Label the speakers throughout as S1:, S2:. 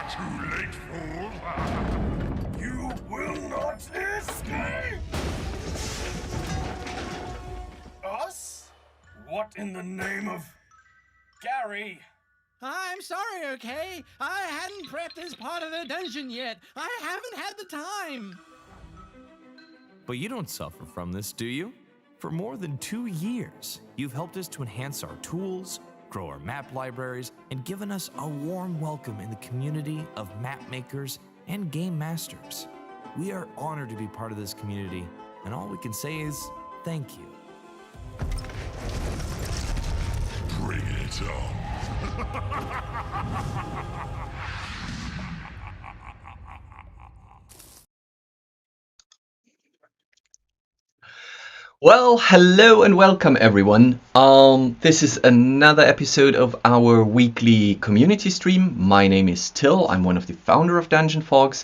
S1: Too late, fool. You will not escape! Us? What in the name of... Gary!
S2: I'm sorry, okay? I hadn't prepped this part of the dungeon yet. I haven't had the time.
S3: But you don't suffer from this, do you? For more than 2 years, you've helped us to enhance our tools, grow our map libraries, and given us a warm welcome in the community of map makers and game masters. We are honored to be part of this community, and all we can say is thank you.
S1: Bring it on.
S4: Well, hello and welcome everyone. This is another episode of our weekly community stream. My name is Till. I'm one of the founder of DungeonFogs,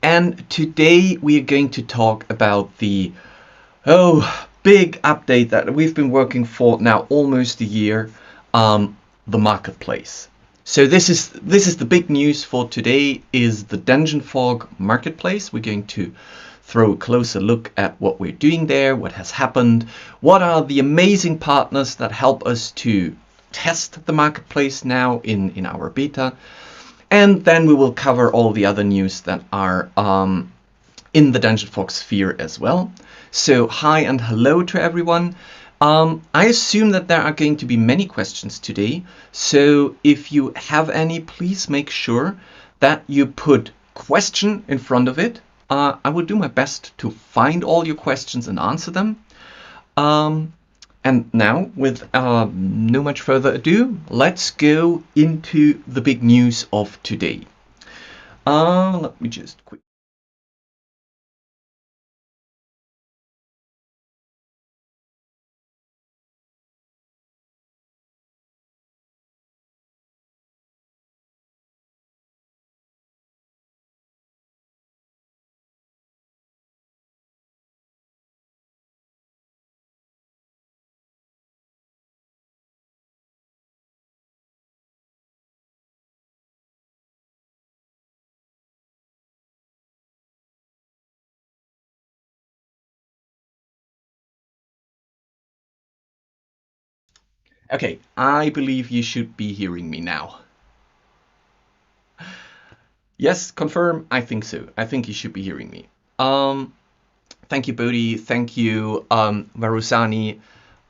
S4: and today we are going to talk about the big update that we've been working for now almost a year, the marketplace. So this is the big news for today, is the DungeonFog marketplace. We're going to throw a closer look at what we're doing there, what has happened, what are the amazing partners that help us to test the marketplace now in our beta, and then we will cover all the other news that are in the DungeonFog sphere as well. So hi and hello to everyone. I assume that there are going to be many questions today, so if you have any, please make sure that you put question in front of it. I will do my best to find all your questions and answer them. And now, with no much further ado, let's go into the big news of today. Let me just quick. Okay, I believe you should be hearing me now. Yes, confirm. I think so. I think you should be hearing me. Thank you, Bodhi. Thank you, Varusani.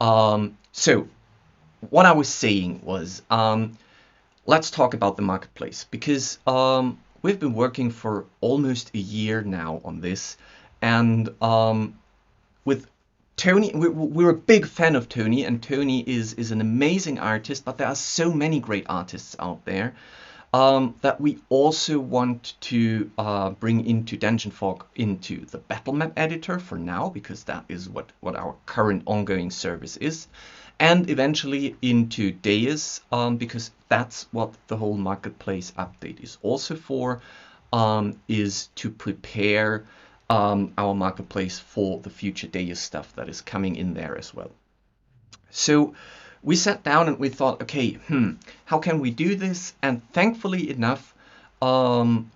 S4: So, what I was saying was, let's talk about the marketplace, because we've been working for almost a year now on this, and with Tony, we're a big fan of Tony, and Tony is an amazing artist, but there are so many great artists out there that we also want to bring into DungeonFog, into the battle map editor for now, because that is what our current ongoing service is, and eventually into Deus, because that's what the whole marketplace update is also for, is to prepare our marketplace for the future Deus stuff that is coming in there as well. So we sat down and we thought, okay, how can we do this? And thankfully enough,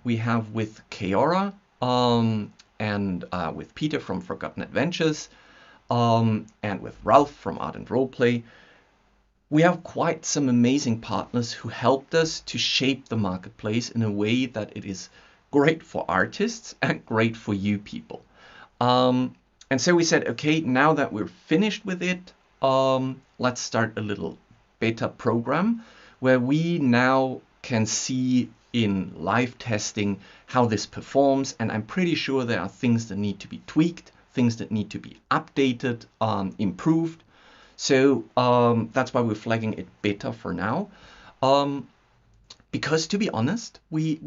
S4: we have with Keora and with Peter from Forgotten Adventures and with Ralph from Art and Roleplay, we have quite some amazing partners who helped us to shape the marketplace in a way that it is great for artists and great for you people. And so we said, okay, now that we're finished with it, let's start a little beta program where we now can see in live testing how this performs. And I'm pretty sure there are things that need to be tweaked, things that need to be updated, improved. So that's why we're flagging it beta for now. Because to be honest, we've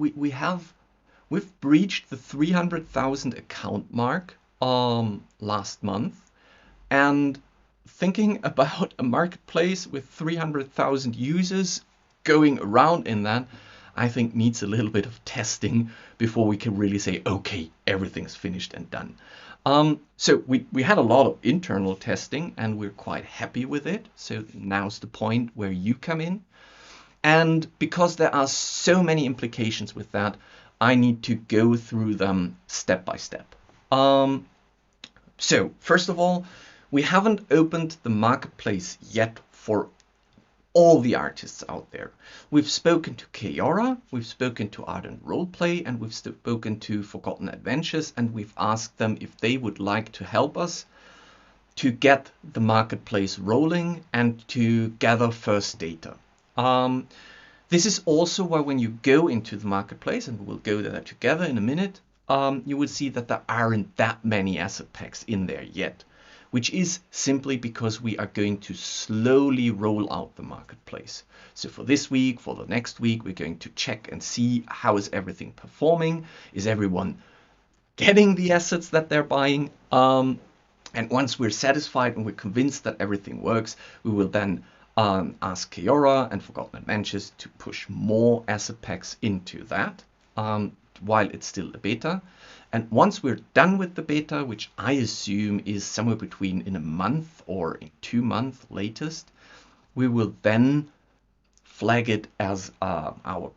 S4: breached the 300,000 account mark last month, and thinking about a marketplace with 300,000 users going around in that, I think needs a little bit of testing before we can really say, okay, everything's finished and done. So we had a lot of internal testing and we're quite happy with it. So now's the point where you come in. And because there are so many implications with that, I need to go through them step by step. So first of all, we haven't opened the marketplace yet for all the artists out there. We've spoken to Keora, we've spoken to Ardent Roleplay, and we've spoken to Forgotten Adventures, and we've asked them if they would like to help us to get the marketplace rolling and to gather first data. This is also why when you go into the marketplace, and we'll go there together in a minute, you will see that there aren't that many asset packs in there yet, which is simply because we are going to slowly roll out the marketplace. So for this week, for the next week, we're going to check and see how is everything performing. Is everyone getting the assets that they're buying? And once we're satisfied and we're convinced that everything works, we will then ask Keora and Forgotten Adventures to push more asset packs into that while it's still a beta. And once we're done with the beta, which I assume is somewhere between in a month or in 2 months latest, we will then flag it as our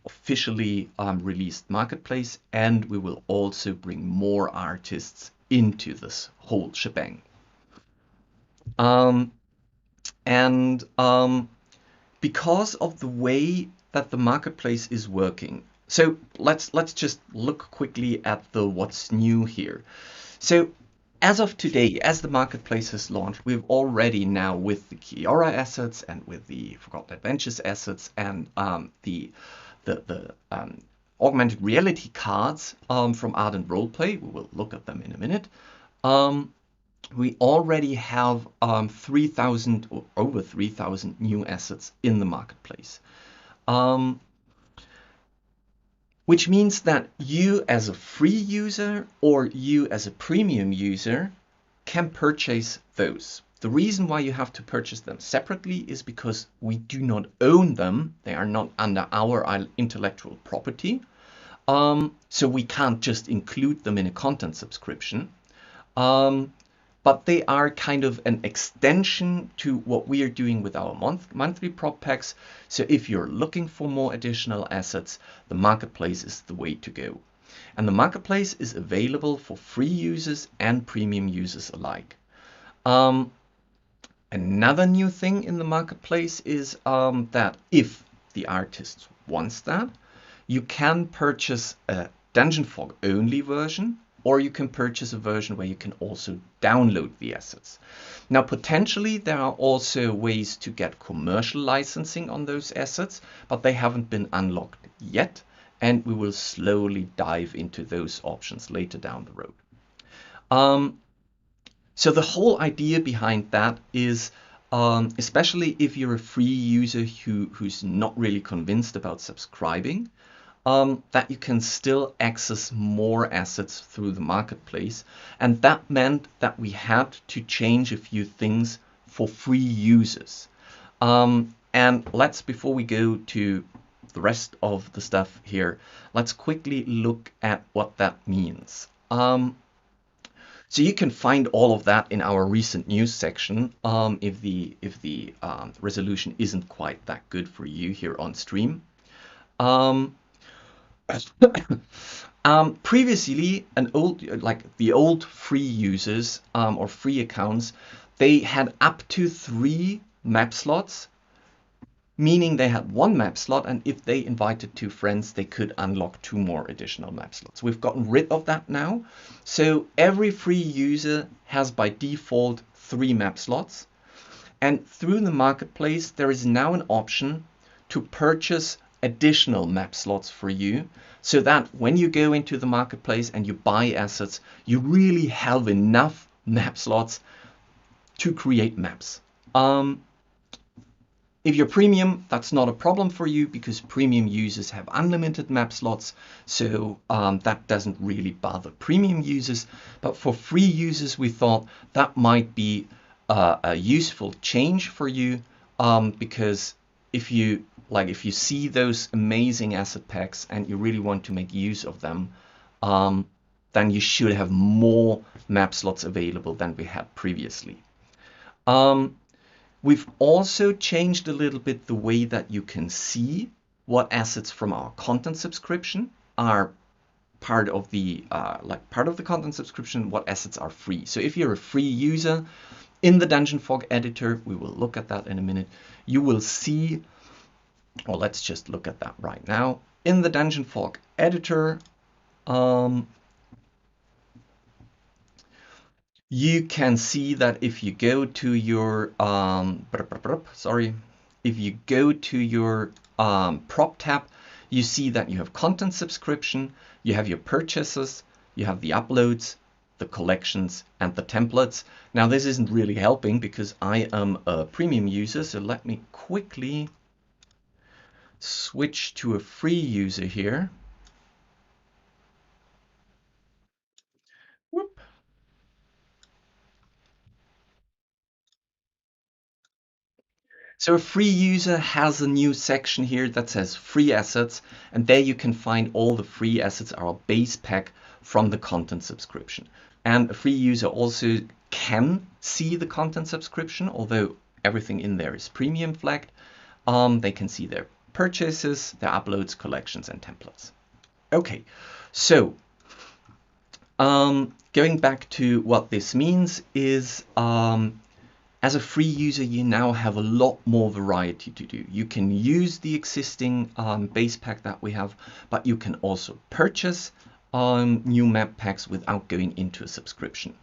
S4: officially released marketplace, and we will also bring more artists into this whole shebang. Because of the way that the marketplace is working, so let's just look quickly at the what's new here. So as of today, as the marketplace has launched, we've already now with the Keora assets and with the Forgotten Adventures assets and the augmented reality cards from Ardent Roleplay, we will look at them in a minute. We already have 3,000 or over 3,000 new assets in the marketplace. Which means that you as a free user or you as a premium user can purchase those. The reason why you have to purchase them separately is because we do not own them. They are not under our intellectual property. So we can't just include them in a content subscription. But they are kind of an extension to what we are doing with our monthly prop packs. So if you're looking for more additional assets, the marketplace is the way to go. And the marketplace is available for free users and premium users alike. Another new thing in the marketplace is that if the artist wants that, you can purchase a DungeonFOG only version, or you can purchase a version where you can also download the assets. Now, potentially, there are also ways to get commercial licensing on those assets, but they haven't been unlocked yet, and we will slowly dive into those options later down the road. So the whole idea behind that is, especially if you're a free user who's not really convinced about subscribing, that you can still access more assets through the marketplace. And that meant that we had to change a few things for free users. And before we go to the rest of the stuff here, let's quickly look at what that means. So you can find all of that in our recent news section if the resolution isn't quite that good for you here on stream. Previously, the old free users or free accounts, they had up to 3 map slots, meaning they had 1 map slot, and if they invited 2 friends, they could unlock 2 more additional map slots. We've gotten rid of that now. So every free user has by default 3 map slots. And through the marketplace, there is now an option to purchase additional map slots for you, so that when you go into the marketplace and you buy assets, you really have enough map slots to create maps. If you're premium, that's not a problem for you because premium users have unlimited map slots, so that doesn't really bother premium users. But for free users, we thought that might be a useful change for you because if you see those amazing asset packs and you really want to make use of them, then you should have more map slots available than we had previously. We've also changed a little bit the way that you can see what assets from our content subscription are part of the content subscription, what assets are free. So if you're a free user in the DungeonFOG editor, we will look at that in a minute, you will see, or let's just look at that right now. In the DungeonFOG editor, you can see that if you go to your if you go to your prop tab, you see that you have content subscription, you have your purchases, you have the uploads, the collections, and the templates. Now this isn't really helping because I am a premium user, so let me quickly switch to a free user here. Whoop. So a free user has a new section here that says free assets, and there you can find all the free assets, our base pack from the content subscription. And a free user also can see the content subscription, although everything in there is premium flagged. They can see their purchases, their uploads, collections, and templates. Okay, so going back to what this means is as a free user, you now have a lot more variety to do. You can use the existing base pack that we have, but you can also purchase new map packs without going into a subscription.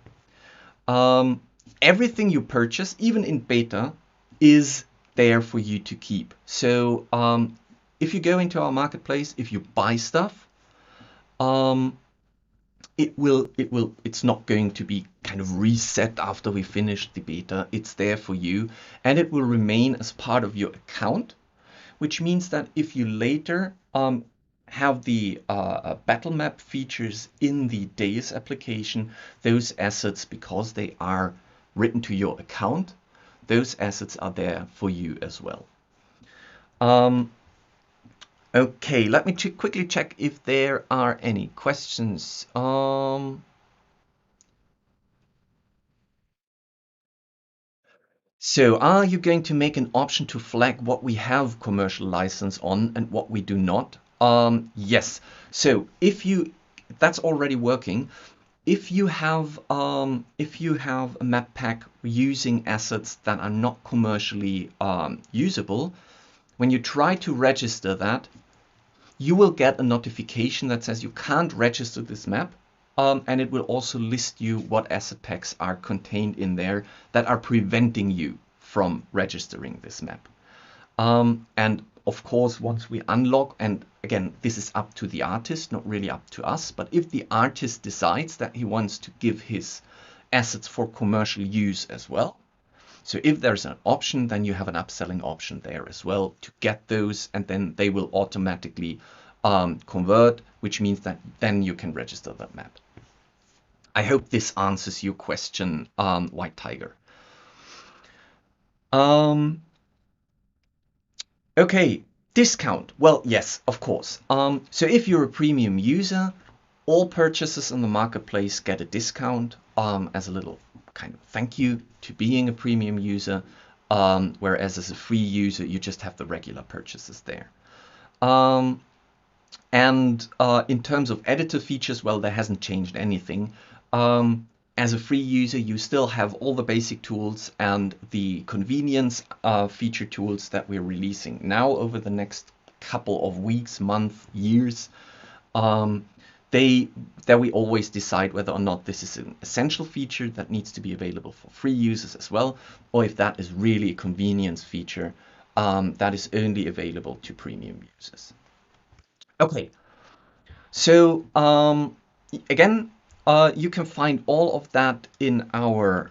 S4: Everything you purchase, even in beta, is there for you to keep. So if you go into our marketplace, if you buy stuff, it's not going to be kind of reset after we finish the beta. It's there for you, and it will remain as part of your account, which means that if you later have the battle map features in the Deus application, those assets, because they are written to your account, those assets are there for you as well. Okay, let me quickly check if there are any questions. So are you going to make an option to flag what we have commercial license on and what we do not? Yes. So that's already working. If you have a map pack using assets that are not commercially usable, when you try to register that, you will get a notification that says you can't register this map, and it will also list you what asset packs are contained in there that are preventing you from registering this map. And of course, once we unlock, and again, this is up to the artist, not really up to us, but if the artist decides that he wants to give his assets for commercial use as well, so if there's an option, then you have an upselling option there as well to get those, and then they will automatically convert, which means that then you can register that map. I hope this answers your question, White Tiger. Okay, discount. Well, yes, of course. So if you're a premium user, all purchases in the marketplace get a discount as a little kind of thank you to being a premium user, whereas as a free user, you just have the regular purchases there. And in terms of editor features, well, there hasn't changed anything. As a free user, you still have all the basic tools and the convenience feature tools that we're releasing now over the next couple of weeks, months, years. That we always decide whether or not this is an essential feature that needs to be available for free users as well, or if that is really a convenience feature that is only available to premium users. Okay, so again, you can find all of that in our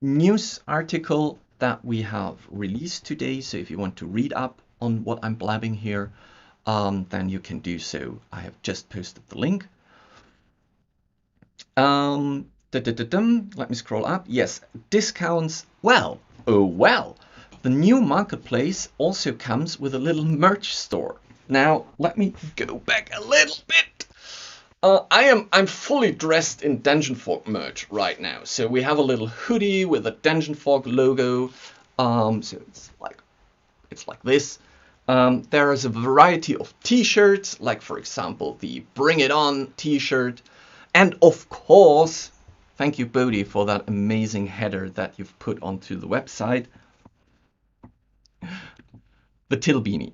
S4: news article that we have released today. So if you want to read up on what I'm blabbing here, then you can do so. I have just posted the link. Let me scroll up. Yes, discounts. Well, oh well. The new marketplace also comes with a little merch store. Now, let me go back a little bit. I'm fully dressed in DungeonFOG merch right now. So we have a little hoodie with a DungeonFOG logo. So it's like this. There is a variety of t-shirts, like for example the Bring It On t-shirt, and of course, thank you Bodhi for that amazing header that you've put onto the website, the Till Beanie.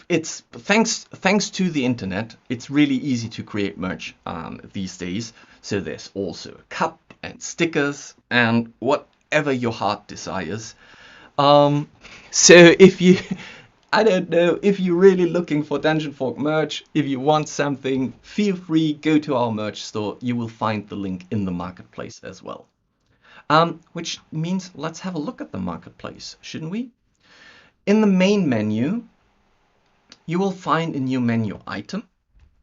S4: It's thanks to the internet, it's really easy to create merch these days. So there's also a cup and stickers and whatever your heart desires. So if you, I don't know, if you're really looking for DungeonFOG merch, if you want something, feel free, go to our merch store. You will find the link in the marketplace as well. Which means let's have a look at the marketplace, shouldn't we? In the main menu, you will find a new menu item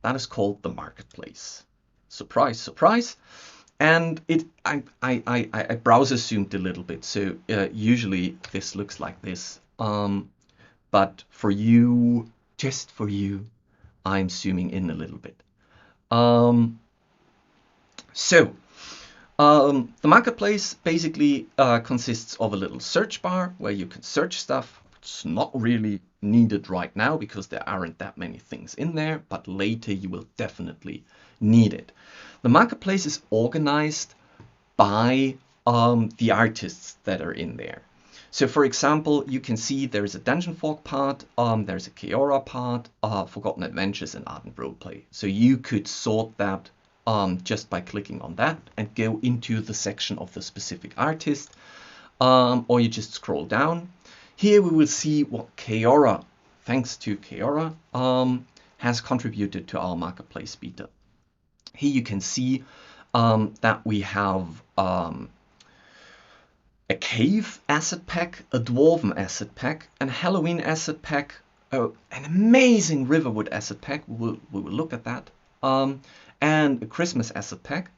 S4: that is called the marketplace. Surprise, surprise. And I browser zoomed a little bit, so usually this looks like this. But for you, just for you, I'm zooming in a little bit. The marketplace basically consists of a little search bar where you can search stuff. It's not really needed right now because there aren't that many things in there, but later you will definitely need it. The marketplace is organized by the artists that are in there. So for example, you can see there's a DungeonFOG part, there's a Keora part, Forgotten Adventures and Ardent Roleplay. So you could sort that just by clicking on that and go into the section of the specific artist, or you just scroll down. Here we will see what Keora, thanks to Keora, has contributed to our marketplace beta. Here you can see that we have a cave asset pack, a dwarven asset pack, an Halloween asset pack, an amazing Riverwood asset pack, we will look at that, and a Christmas asset pack.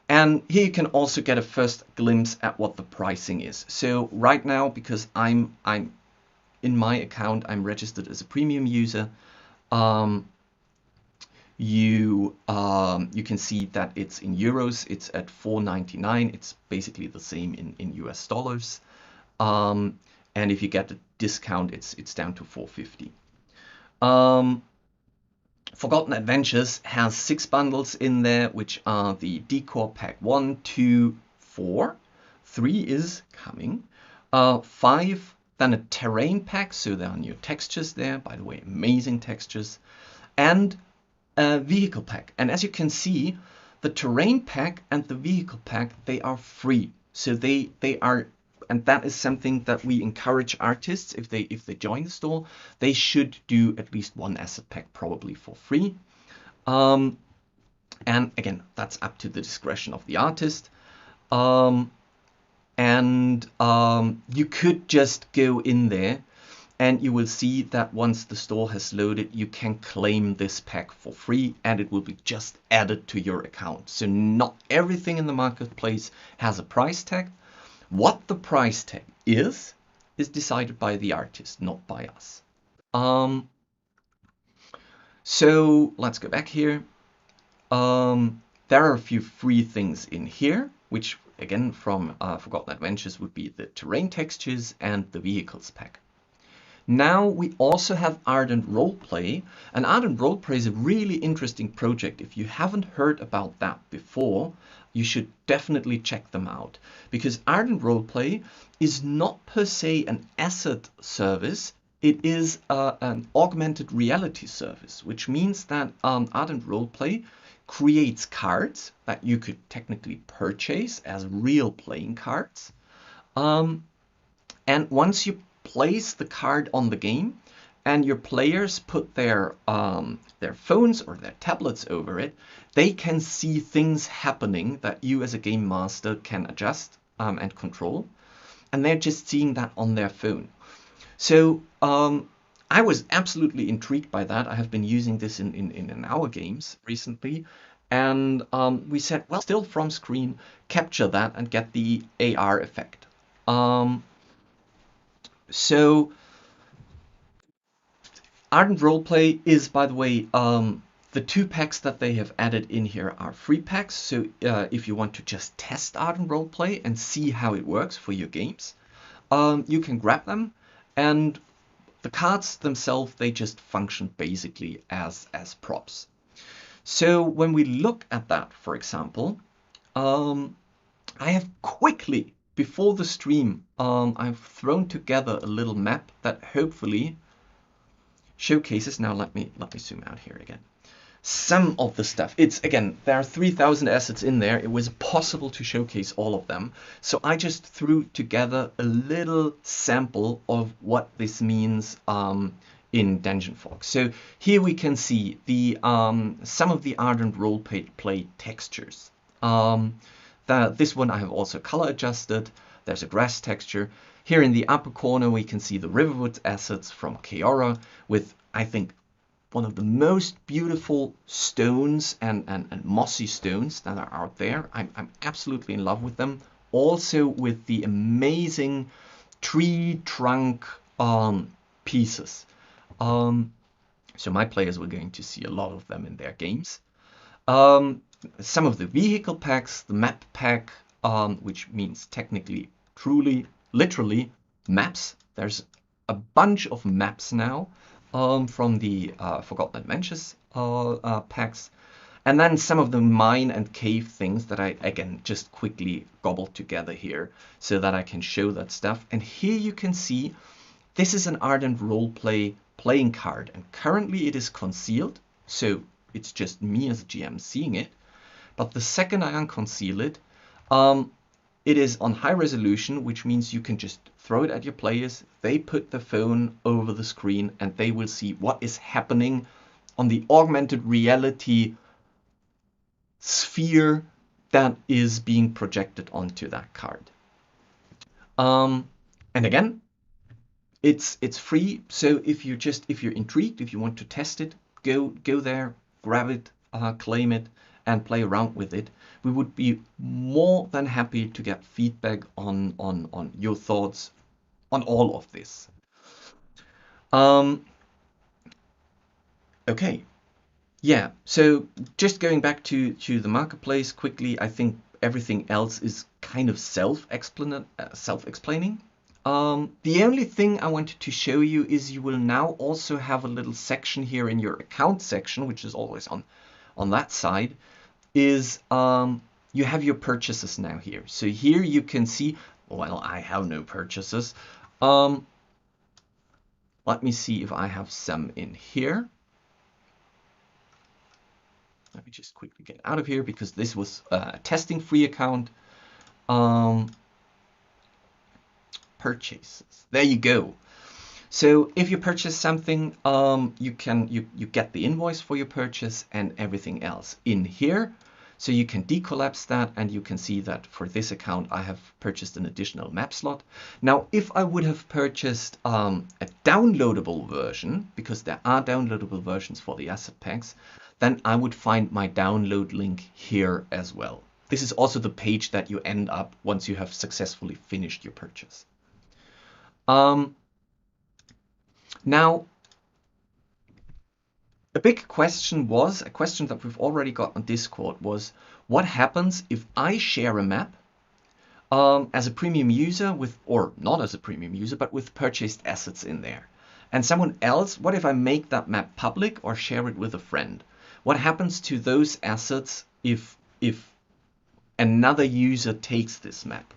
S4: And here you can also get a first glimpse at what the pricing is. So right now, because I'm in my account, I'm registered as a premium user, you can see that it's in euros. It's at $4.99. It's basically the same in US dollars. And if you get a discount, it's down to $4.50. Forgotten Adventures has 6 bundles in there, which are the Decor Pack 1, 2, 4. 3 is coming. 5, then a Terrain Pack, so there are new textures there. By the way, amazing textures. And a Vehicle Pack. And as you can see, the Terrain Pack and the Vehicle Pack, they are free. So they are, and that is something that we encourage artists, if they join the store, they should do at least one asset pack probably for free. And again, that's up to the discretion of the artist. You could just go in there and you will see that once the store has loaded, you can claim this pack for free and it will be just added to your account. So not everything in the marketplace has a price tag. What the price tag is decided by the artist, not by us. So let's go back here. There are a few free things in here, which again from Forgotten Adventures would be the terrain textures and the vehicles pack. Now we also have Ardent Roleplay, and Ardent Roleplay is a really interesting project. If you haven't heard about that before, you should definitely check them out, because Ardent Roleplay is not per se an asset service. It is an augmented reality service, which means that Ardent Roleplay creates cards that you could technically purchase as real playing cards. And once you place the card on the game and your players put their phones or their tablets over it, they can see things happening that you as a game master can adjust and control, and they're just seeing that on their phone. So I was absolutely intrigued by that. I have been using this in our games recently, and we said, well, still from screen, capture that and get the AR effect. So Ardent Roleplay is, by the way, the 2 packs that they have added in here are free packs. So if you want to just test Ardent Roleplay and see how it works for your games, you can grab them. And the cards themselves, they just function basically as props. So when we look at that, for example, I have quickly, before the stream, I've thrown together a little map that hopefully showcases. Now let me zoom out here again. Some of the stuff. It's, again, there are 3,000 assets in there. It was possible to showcase all of them. So I just threw together a little sample of what this means in DungeonFOG. So here we can see the some of the Ardent Roleplay textures. This one I have also color adjusted. There's a grass texture. Here in the upper corner we can see the Riverwoods assets from Keora with, I think, one of the most beautiful stones and mossy stones that are out there. I'm absolutely in love with them. Also with the amazing tree trunk pieces. So my players were going to see a lot of them in their games. Some of the vehicle packs, the map pack, which means technically, truly, literally maps. There's a bunch of maps now from the Forgotten Adventures packs. And then some of the mine and cave things that I, again, just quickly gobbled together here so that I can show that stuff. And here you can see this is an Ardent Roleplay playing card. And currently it is concealed. So it's just me as a GM seeing it. But the second I unconceal it, it is on high resolution, which means you can just throw it at your players. They put the phone over the screen and they will see what is happening on the augmented reality sphere that is being projected onto that card. And again, it's free. So if you're intrigued, if you want to test it, go there, grab it, claim it, and play around with it. We would be more than happy to get feedback on your thoughts on all of this. Okay, yeah, so just going back to the marketplace quickly, I think everything else is kind of self-explaining. The only thing I wanted to show you is you will now also have a little section here in your account section, which is always on that side, is you have your purchases now here. So here you can see, well, I have no purchases. Let me see if I have some in here. Let me just quickly get out of here because this was a testing free account. Purchases. There you go. So if you purchase something, you get the invoice for your purchase and everything else in here. So you can decollapse that and you can see that for this account I have purchased an additional map slot. Now if I would have purchased a downloadable version, because there are downloadable versions for the asset packs, then I would find my download link here as well. This is also the page that you end up once you have successfully finished your purchase. Now, a big question was, a question that we've already got on Discord was, what happens if I share a map as a premium user with, or not as a premium user, but with purchased assets in there? And someone else, what if I make that map public or share it with a friend? What happens to those assets if another user takes this map?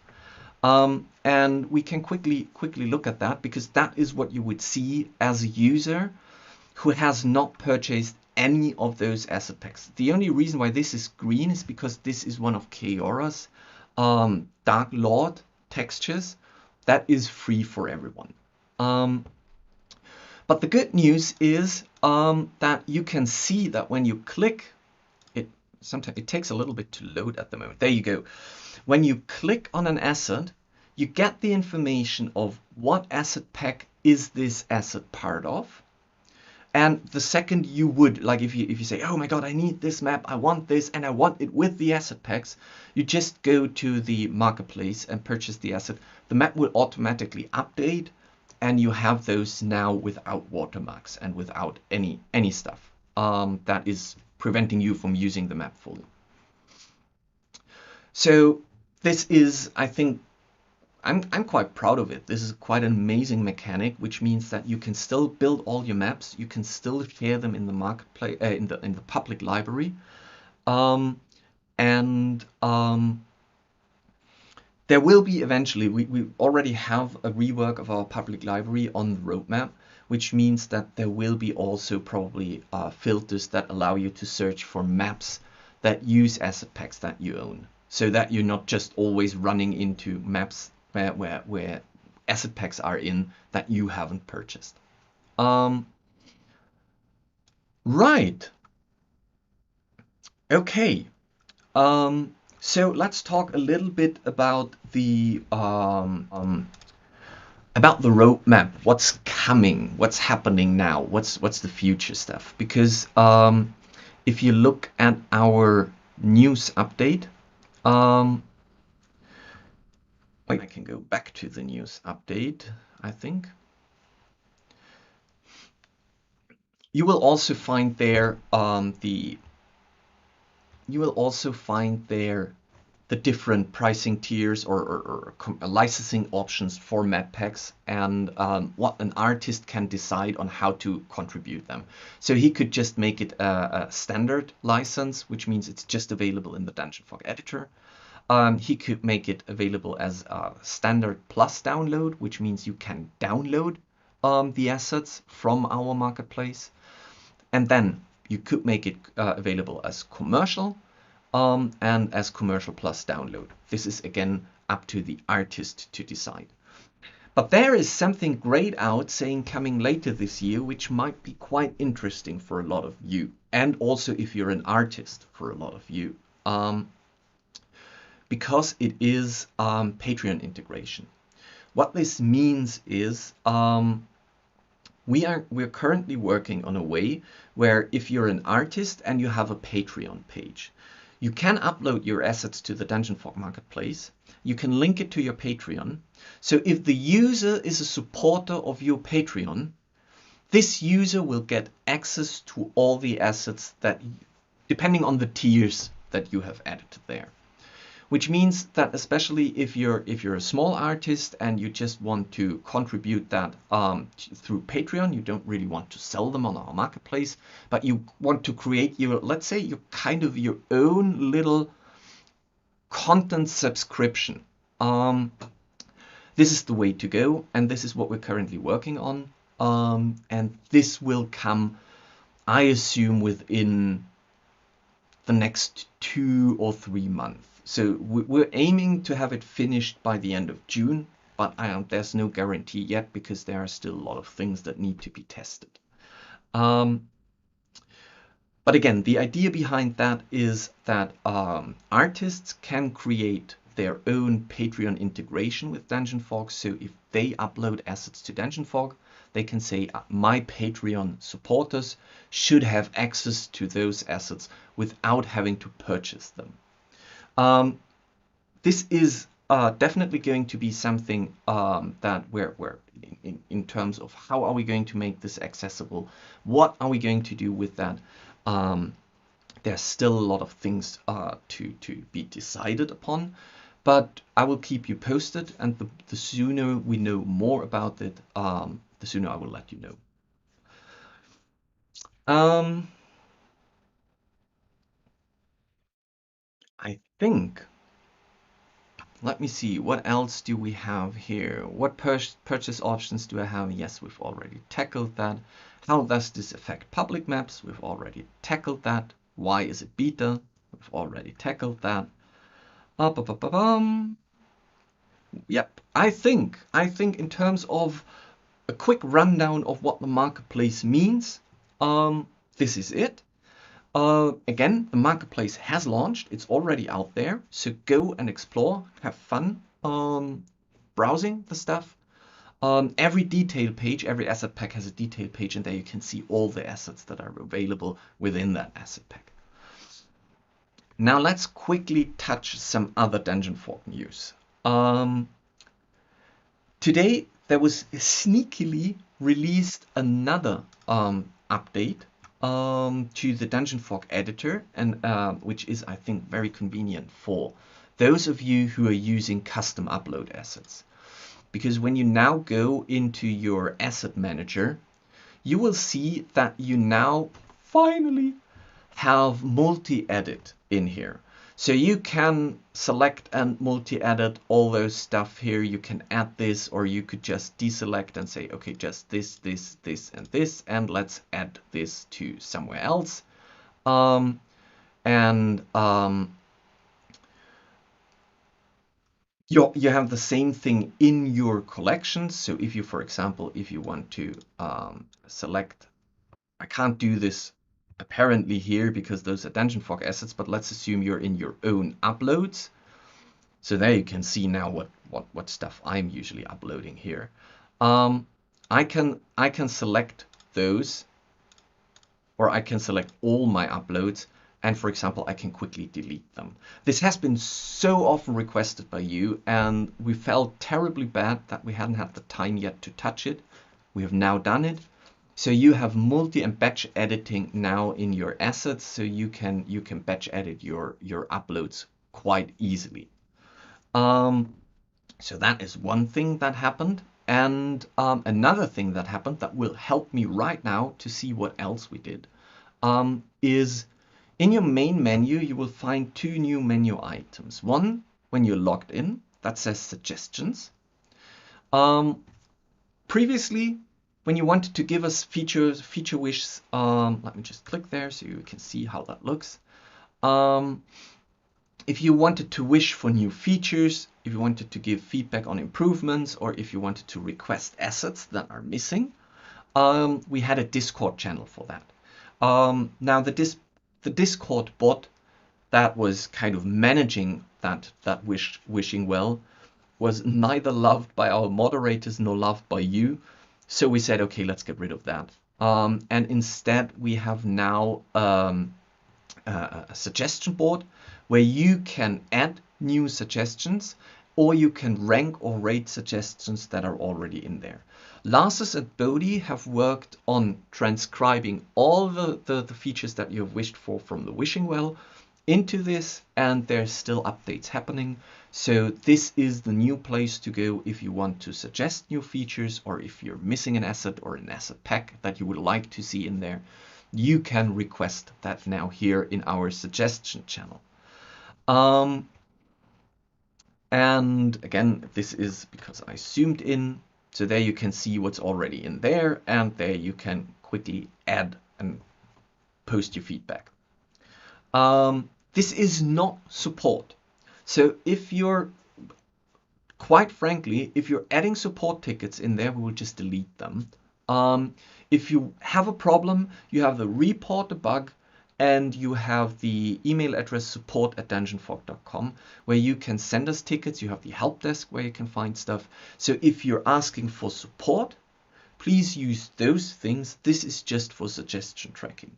S4: And we can quickly look at that, because that is what you would see as a user who has not purchased any of those asset packs. The only reason why this is green is because this is one of Keora's Dark Lord textures that is free for everyone. But the good news is that you can see that when you click, sometimes it takes a little bit to load at the moment. There you go. When you click on an asset, you get the information of what asset pack is this asset part of. And the second you would, like if you say, oh my God, I need this map, I want this, and I want it with the asset packs, you just go to the marketplace and purchase the asset. The map will automatically update and you have those now without watermarks and without any stuff that is preventing you from using the map fully. So this is, I think, I'm quite proud of it. This is quite an amazing mechanic, which means that you can still build all your maps, you can still share them in the marketplace, in the public library, there will be eventually, we already have a rework of our public library on the roadmap, which means that there will be also probably filters that allow you to search for maps that use asset packs that you own, so that you're not just always running into maps where asset packs are in that you haven't purchased. Right. Okay. So let's talk a little bit about the roadmap. What's coming? What's happening now? What's the future stuff? Because if you look at our news update, I can go back to the news update, I think. You will also find there the different pricing tiers or licensing options for map packs, and what an artist can decide on how to contribute them. So he could just make it a standard license, which means it's just available in the DungeonFOG editor. He could make it available as a standard plus download, which means you can download the assets from our marketplace. And then you could make it available as commercial and as commercial plus download. This is again up to the artist to decide. But there is something great out saying coming later this year, which might be quite interesting for a lot of you, and also if you're an artist, for a lot of you, because it is Patreon integration. What this means is we're currently working on a way where if you're an artist and you have a Patreon page, you can upload your assets to the DungeonFOG marketplace. You can link it to your Patreon. So if the user is a supporter of your Patreon, this user will get access to all the assets that, depending on the tiers that you have added there. Which means that especially if you're a small artist and you just want to contribute that through Patreon, you don't really want to sell them on our marketplace, but you want to create your, let's say, your kind of your own little content subscription. This is the way to go, and this is what we're currently working on. And this will come, I assume, within the next 2 or 3 months. So we're aiming to have it finished by the end of June, but there's no guarantee yet because there are still a lot of things that need to be tested. But again, the idea behind that is that artists can create their own Patreon integration with DungeonFOG. So if they upload assets to DungeonFOG, they can say my Patreon supporters should have access to those assets without having to purchase them. This is definitely going to be something that we're in terms of how are we going to make this accessible, what are we going to do with that. There's still a lot of things to be decided upon, but I will keep you posted, and the sooner we know more about it, the sooner I will let you know. I think, let me see, what else do we have here? What purchase options do I have? Yes, we've already tackled that. How does this affect public maps? We've already tackled that. Why is it beta? We've already tackled that. Yep, I think in terms of a quick rundown of what the marketplace means, this is it. Again, the marketplace has launched. It's already out there. So go and explore, have fun browsing the stuff. Every detail page, every asset pack has a detail page, and there you can see all the assets that are available within that asset pack. Now let's quickly touch some other DungeonFOG news. Today there was sneakily released another update to the DungeonFOG editor, and which is, I think, very convenient for those of you who are using custom upload assets. Because when you now go into your asset manager, you will see that you now finally have multi-edit in here. So you can select and multi-edit all those stuff here. You can add this, or you could just deselect and say, okay, just this, this, this, and this, and let's add this to somewhere else. You have the same thing in your collection. So if you, for example, if you want to select, I can't do this apparently here because those are DungeonFOG assets, but let's assume you're in your own uploads. So there you can see now what stuff I'm usually uploading here. I can select those, or I can select all my uploads, and for example, I can quickly delete them. This has been so often requested by you, and we felt terribly bad that we hadn't had the time yet to touch it. We have now done it. So you have multi and batch editing now in your assets, so you can batch edit your uploads quite easily. So that is one thing that happened. And another thing that happened that will help me right now to see what else we did is in your main menu, you will find two new menu items. One, when you're logged in, that says suggestions. Previously, when you wanted to give us feature wishes, let me just click there so you can see how that looks. If you wanted to wish for new features, if you wanted to give feedback on improvements, or if you wanted to request assets that are missing, we had a Discord channel for that. Now the Discord bot that was kind of managing that wishing well was neither loved by our moderators nor loved by you. So we said, okay, let's get rid of that. And instead we have now a suggestion board where you can add new suggestions, or you can rank or rate suggestions that are already in there. Larsus and Bodhi have worked on transcribing all the features that you have wished for from the wishing well into this, and there's still updates happening. So this is the new place to go if you want to suggest new features, or if you're missing an asset or an asset pack that you would like to see in there, you can request that now here in our suggestion channel. And again, this is because I zoomed in. So there you can see what's already in there, and there you can quickly add and post your feedback. This is not support. So if you're, quite frankly, if you're adding support tickets in there, we will just delete them. If you have a problem, you have the report the bug, and you have the email address support@dungeonfog.com, where you can send us tickets. You have the help desk where you can find stuff. So if you're asking for support, please use those things. This is just for suggestion tracking.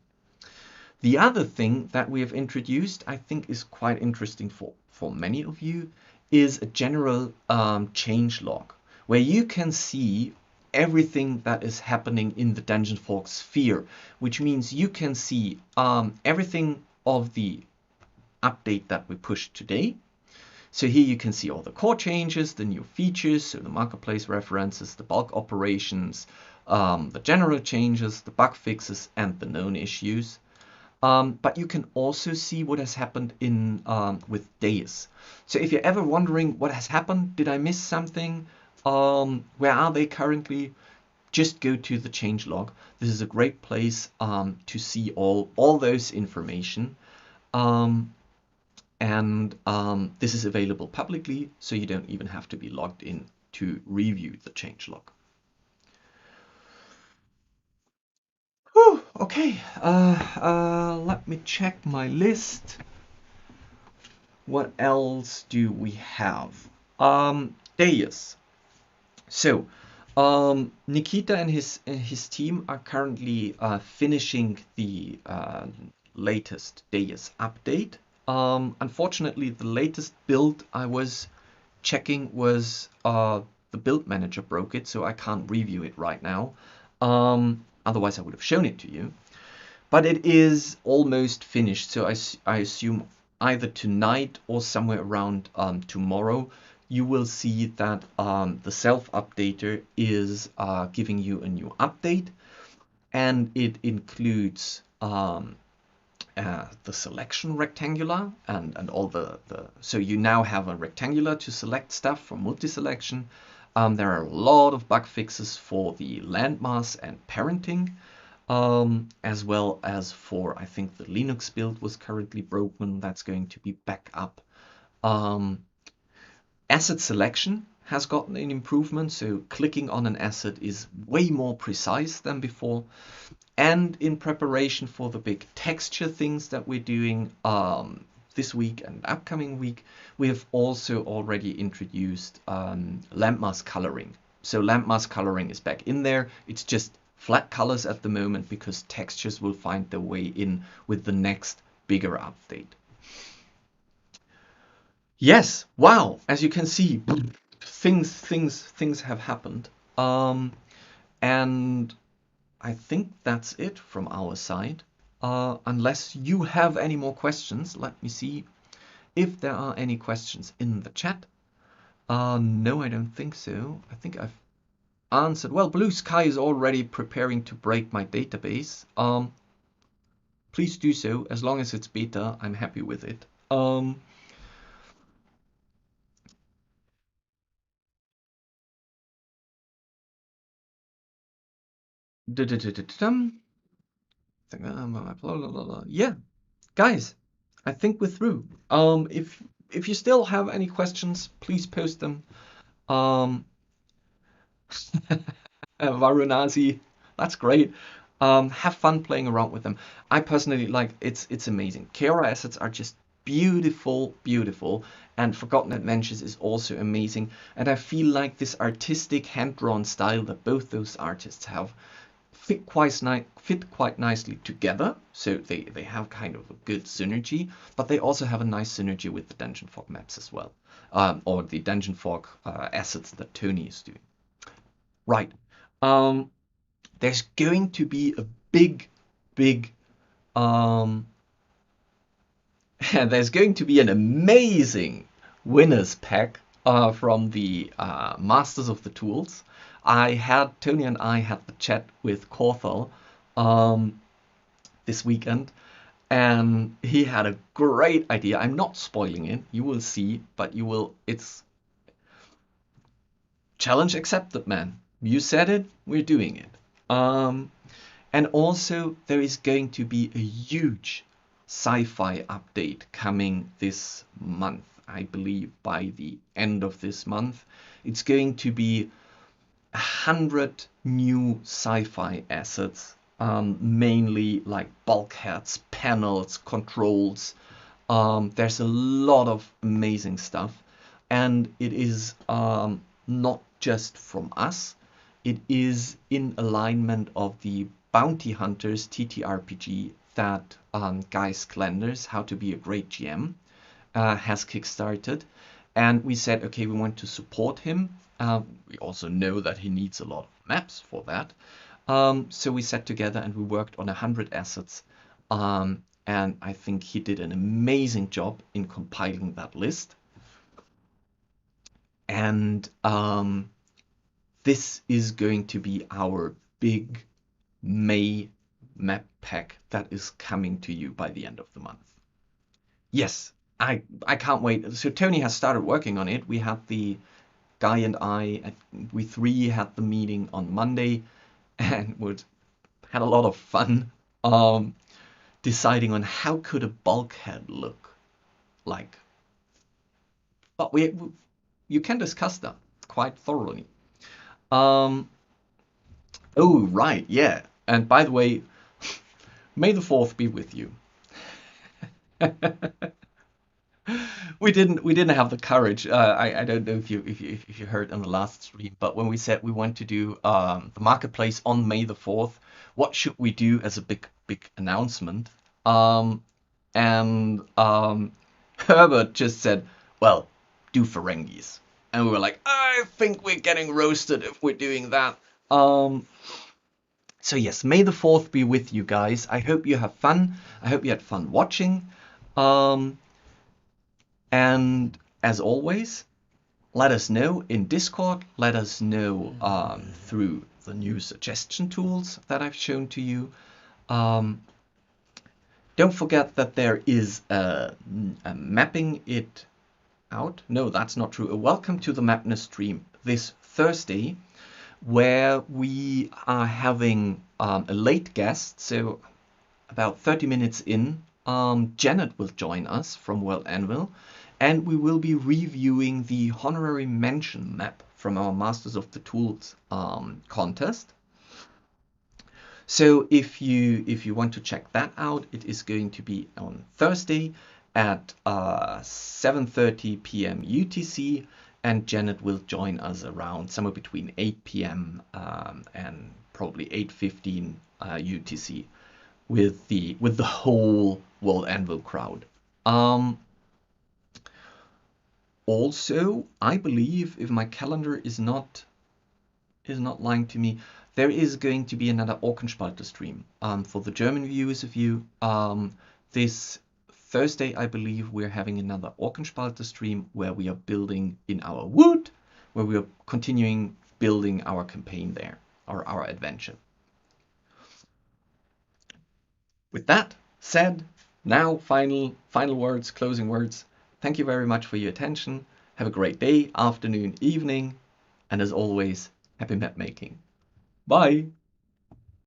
S4: The other thing that we have introduced, I think is quite interesting for many of you, is a general change log, where you can see everything that is happening in the DungeonFOG sphere, which means you can see everything of the update that we pushed today. So here you can see all the core changes, the new features, so the marketplace references, the bulk operations, the general changes, the bug fixes, and the known issues. But you can also see what has happened in with days. So if you're ever wondering what has happened, did I miss something? Where are they currently? Just go to the changelog. This is a great place to see all those information. This is available publicly, so you don't even have to be logged in to review the changelog. Whew, okay, let me check my list. What else do we have? Deus. So, Nikita and his team are currently finishing the latest Deus update. Unfortunately, the latest build I was checking was the build manager broke it, so I can't review it right now. Otherwise I would have shown it to you. But it is almost finished, so I assume either tonight or somewhere around tomorrow, you will see that the self-updater is giving you a new update, and it includes the selection rectangular and all the so you now have a rectangular to select stuff from multi-selection. There are a lot of bug fixes for the landmass and parenting, as well as for, I think the Linux build was currently broken. That's going to be back up. Asset selection has gotten an improvement, so clicking on an asset is way more precise than before. And in preparation for the big texture things that we're doing this week and upcoming week, we have also already introduced landmass coloring. So landmass coloring is back in there. It's just flat colors at the moment because textures will find their way in with the next bigger update. Yes, wow, as you can see, things have happened. And I think that's it from our side. Unless you have any more questions, let me see if there are any questions in the chat. No, I don't think so. I think I've answered. Well, Blue Sky is already preparing to break my database. Please do so. As long as it's beta, I'm happy with it. Yeah, guys, I think we're through. If you still have any questions, please post them. Varanasi, that's great. Have fun playing around with them. I personally like it's amazing. Chaos assets are just beautiful, beautiful, and Forgotten Adventures is also amazing. And I feel like this artistic hand-drawn style that both those artists have fit quite nicely together. So they have kind of a good synergy, but they also have a nice synergy with the DungeonFOG maps as well, or the DungeonFOG assets that Tony is doing. Right. There's going to be a big there's going to be an amazing winners pack from the Masters of the Tools. Tony and I had the chat with Corthal this weekend, and he had a great idea. I'm not spoiling it, you will see, but it's challenge accepted, man. You said it, we're doing it. And also there is going to be a huge sci-fi update coming this month. I believe by the end of this month, it's going to be 100 new sci-fi assets, mainly like bulkheads, panels, controls. There's a lot of amazing stuff, and it is not just from us. It is in alignment of the Bounty Hunters TTRPG that Guy Sklanders, How to Be a Great GM, has kickstarted. And we said, okay, we want to support him. We also know that he needs a lot of maps for that. So we sat together and we worked on 100 assets. And I think he did an amazing job in compiling that list. And this is going to be our big May map pack that is coming to you by the end of the month. Yes, I can't wait. So Tony has started working on it. We had the Guy and we three had the meeting on Monday, and had a lot of fun deciding on how could a bulkhead look like. But you can discuss that quite thoroughly. Oh, right, yeah. And by the way, May the 4th be with you. We didn't have the courage. I don't know if you heard in the last stream, but when we said we want to do the marketplace on May the 4th, what should we do as a big announcement? And Herbert just said, well, do Ferengis. And we were like, I think we're getting roasted if we're doing that. So yes, May the 4th be with you guys. I hope you have fun. I hope you had fun watching. And as always, let us know in Discord. Let us know through the new suggestion tools that I've shown to you. Don't forget that there is a mapping it out. No, that's not true. A welcome to the Madness stream this Thursday, where we are having a late guest. So about 30 minutes in, Janet will join us from World Anvil, and we will be reviewing the honorary mention map from our Masters of the Tools contest. So if you want to check that out, it is going to be on Thursday at 7:30 p.m. UTC, and Janet will join us around somewhere between 8 p.m. And probably 8:15 UTC with the whole World Anvil crowd. Also, I believe, if my calendar is not lying to me, there is going to be another Orkenspalter stream for the German viewers of you. This Thursday, I believe, we're having another Orkenspalter stream where we are building in our wood, where we are continuing building our campaign there, or our adventure. With that said, now final words, closing words. Thank you very much for your attention. Have a great day, afternoon, evening, and as always, happy map making. Bye!